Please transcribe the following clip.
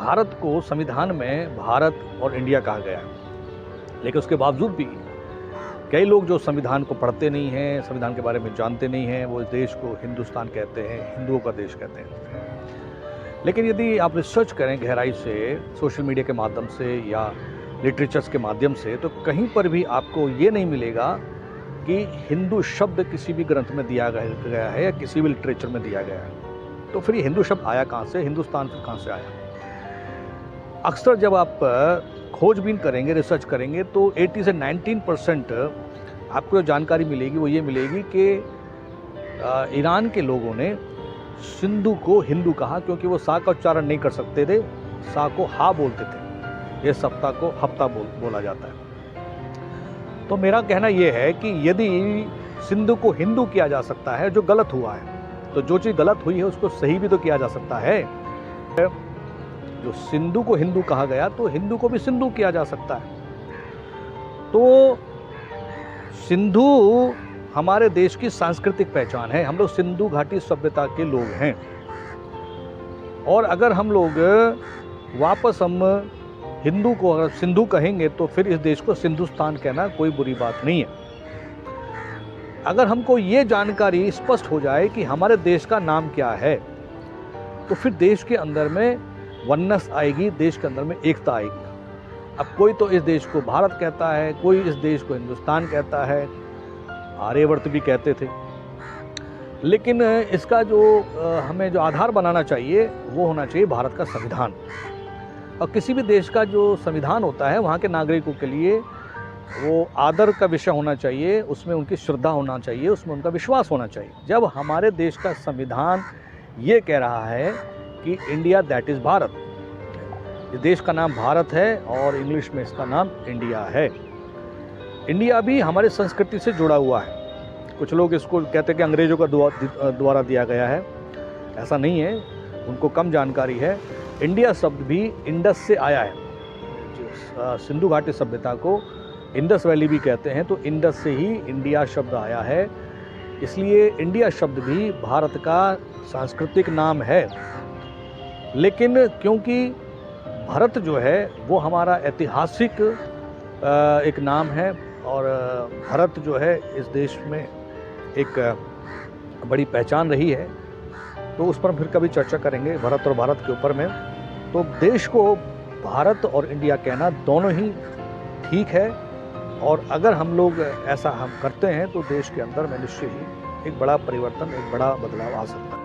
भारत को संविधान में भारत और इंडिया कहा गया है, लेकिन उसके बावजूद भी कई लोग जो संविधान को पढ़ते नहीं हैं, संविधान के बारे में जानते नहीं हैं, वो इस देश को हिंदुस्तान कहते हैं, हिंदुओं का देश कहते हैं। लेकिन यदि आप रिसर्च करें गहराई से, सोशल मीडिया के माध्यम से या लिटरेचर्स के माध्यम से, तो कहीं पर भी आपको ये नहीं मिलेगा कि हिंदू शब्द किसी भी ग्रंथ में दिया गया है या किसी भी लिटरेचर में दिया गया है। तो फिर ये हिंदू शब्द आया कहाँ से, हिंदुस्तान फिर कहाँ से आया? अक्सर जब आप खोजबीन करेंगे, रिसर्च करेंगे, तो 80 से 19% आपको जो जानकारी मिलेगी वो ये मिलेगी कि ईरान के लोगों ने सिंधु को हिंदू कहा क्योंकि वो सा का उच्चारण नहीं कर सकते थे, सा को हा बोलते थे, ये सप्ताह को हफ्ता बोला जाता है। तो मेरा कहना ये है कि यदि सिंधु को हिंदू किया जा सकता है, जो गलत हुआ है, तो जो चीज़ गलत हुई है उसको सही भी तो किया जा सकता है। जो सिंधु को हिंदू कहा गया, तो हिंदू को भी सिंधु किया जा सकता है। तो सिंधु हमारे देश की सांस्कृतिक पहचान है, हम लोग सिंधु घाटी सभ्यता के लोग हैं। और अगर हम लोग वापस हम हिंदू को अगर सिंधु कहेंगे तो फिर इस देश को सिंधुस्तान कहना कोई बुरी बात नहीं है। अगर हमको ये जानकारी स्पष्ट हो जाए कि हमारे देश का नाम क्या है, तो फिर देश के अंदर में वननेस आएगी, देश के अंदर में एकता आएगी। अब कोई तो इस देश को भारत कहता है, कोई इस देश को हिंदुस्तान कहता है, आर्यवर्त भी कहते थे। लेकिन इसका जो हमें जो आधार बनाना चाहिए वो होना चाहिए भारत का संविधान। और किसी भी देश का जो संविधान होता है वहाँ के नागरिकों के लिए वो आदर का विषय होना चाहिए, उसमें उनकी श्रद्धा होना चाहिए, उसमें उनका विश्वास होना चाहिए। जब हमारे देश का संविधान ये कह रहा है कि इंडिया दैट इज़ भारत, इस देश का नाम भारत है और इंग्लिश में इसका नाम इंडिया है। इंडिया भी हमारी संस्कृति से जुड़ा हुआ है। कुछ लोग इसको कहते हैं कि अंग्रेज़ों का द्वारा दिया गया है, ऐसा नहीं है, उनको कम जानकारी है। इंडिया शब्द भी इंडस से आया है। सिंधु घाटी सभ्यता को इंडस वैली भी कहते हैं, तो इंडस से ही इंडिया शब्द आया है। इसलिए इंडिया शब्द भी भारत का सांस्कृतिक नाम है। लेकिन क्योंकि भारत जो है वो हमारा ऐतिहासिक एक नाम है और भारत जो है इस देश में एक बड़ी पहचान रही है, तो उस पर हम फिर कभी चर्चा करेंगे भारत और भारत के ऊपर में। तो देश को भारत और इंडिया कहना दोनों ही ठीक है, और अगर हम लोग ऐसा हम करते हैं तो देश के अंदर में निश्चय ही एक बड़ा परिवर्तन, एक बड़ा बदलाव आ सकता है।